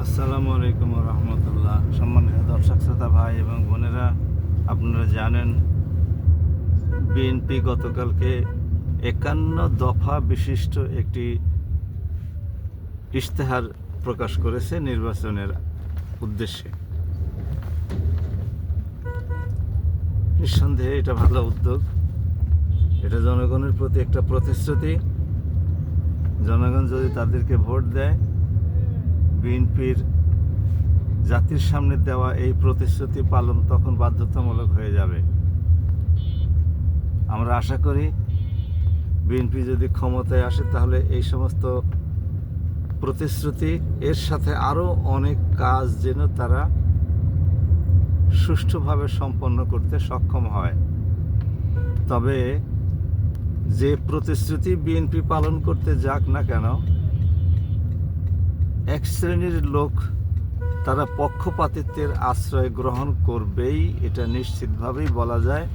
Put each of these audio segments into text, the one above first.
আসসালামু আলাইকুম রহমতুল্লাহ। সম্মানিত দর্শক শ্রোতা ভাই এবং বোনেরা, আপনারা জানেন বিএনপি গতকালকে 51 দফা বিশিষ্ট একটি ইশতেহার প্রকাশ করেছে নির্বাচনের উদ্দেশ্যে। নিঃসন্দেহে এটা ভালো উদ্যোগ। এটা জনগণের প্রতি একটা প্রতিশ্রুতি। জনগণ যদি তাদেরকে ভোট দেয়, বিএনপির জাতির সামনে দেওয়া এই প্রতিশ্রুতি পালন তখন বাধ্যতামূলক হয়ে যাবে। আমরা আশা করি বিএনপি যদি ক্ষমতায় আসে তাহলে এই সমস্ত প্রতিশ্রুতি এর সাথে আরও অনেক কাজ যেন তারা সুষ্ঠুভাবে সম্পন্ন করতে সক্ষম হয়। তবে যে প্রতিশ্রুতি বিএনপি পালন করতে যাক না কেন, এক শ্রেণীর লোক তারা পক্ষপাতিত্বের আশ্রয় গ্রহণ করবেই, এটা নিশ্চিতভাবেই বলা যায়।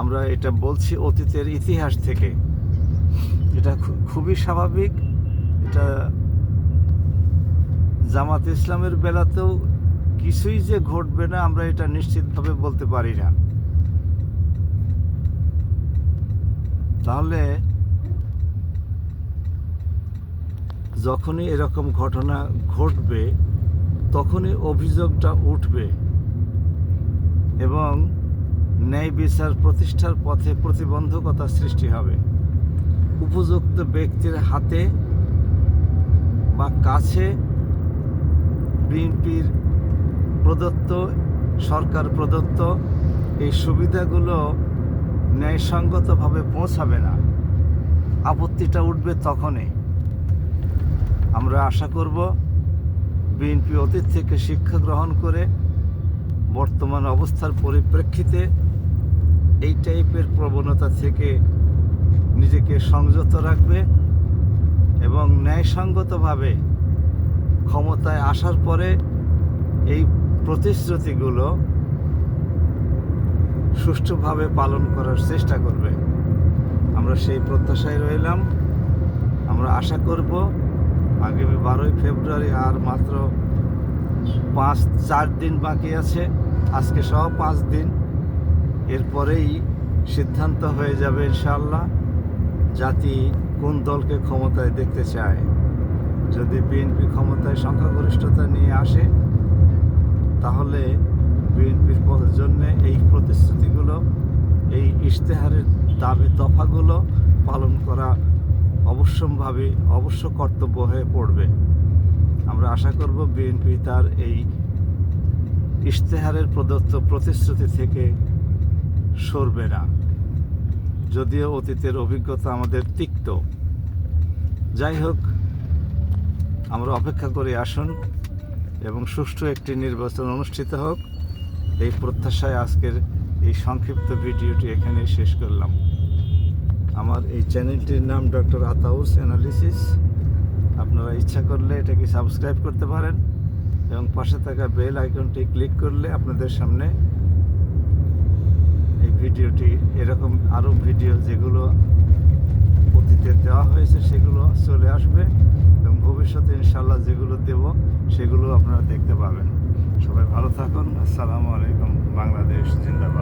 আমরা এটা বলছি অতীতের ইতিহাস থেকে। এটা খুবই স্বাভাবিক। এটা জামাত ইসলামের বেলাতেও কিছুই যে ঘটবে না আমরা এটা নিশ্চিতভাবে বলতে পারি না। তাহলে যখনই এরকম ঘটনা ঘটবে তখনই অভিযোগটা উঠবে এবং ন্যায় বিচার প্রতিষ্ঠার পথে প্রতিবন্ধকতা সৃষ্টি হবে। উপযুক্ত ব্যক্তির হাতে বা কাছে বিএনপির প্রদত্ত, সরকার প্রদত্ত এই সুবিধাগুলো ন্যায়সঙ্গতভাবে পৌঁছাবে না। আপত্তিটা উঠবে তখনই। আমরা আশা করব বিএনপি অতীত থেকে শিক্ষা গ্রহণ করে বর্তমান অবস্থার পরিপ্রেক্ষিতে এই টাইপের প্রবণতা থেকে নিজেকে সংযত রাখবে এবং ন্যায়সঙ্গতভাবে ক্ষমতায় আসার পরে এই প্রতিশ্রুতিগুলো সুষ্ঠুভাবে পালন করার চেষ্টা করবে। আমরা সেই প্রত্যাশায় রইলাম। আমরা আশা করব আগামী 12ই ফেব্রুয়ারি, আর মাত্র 4 দিন বাকি আছে, আজকে সহ 5 দিন, এরপরেই সিদ্ধান্ত হয়ে যাবে ইনশাআল্লাহ জাতি কোন দলকে ক্ষমতায় দেখতে চায়। যদি বিএনপি ক্ষমতায় সংখ্যাগরিষ্ঠতা নিয়ে আসে তাহলে বিএনপির জন্য এই প্রতিশ্রুতিগুলো, এই ইশতেহারের দাবি দফাগুলো পালন করা অবশ্য কর্তব্য হয়ে পড়বে। আমরা আশা করব বিএনপি তার এই ইশতেহারের প্রদত্ত প্রতিশ্রুতি থেকে সরবে না। যদিও অতীতের অভিজ্ঞতা আমাদের তিক্ত। যাই হোক, আমরা অপেক্ষা করে আসুন এবং সুষ্ঠু একটি নির্বাচন অনুষ্ঠিত হোক, এই প্রত্যাশায় আজকের এই সংক্ষিপ্ত ভিডিওটি এখানে শেষ করলাম। আমার এই চ্যানেলটির নাম ডক্টর আতাউস অ্যানালিসিস। আপনারা ইচ্ছা করলে এটাকে সাবস্ক্রাইব করতে পারেন এবং পাশে থাকা বেল আইকনটি ক্লিক করলে আপনাদের সামনে এই ভিডিওটি, এরকম আরও ভিডিও যেগুলো অতীতে দেওয়া হয়েছে সেগুলো চলে আসবে এবং ভবিষ্যতে ইনশাআল্লাহ যেগুলো দেব সেগুলো আপনারা দেখতে পাবেন। সবাই ভালো থাকুন। আসসালামু আলাইকুম। বাংলাদেশ জিন্দাবাদ।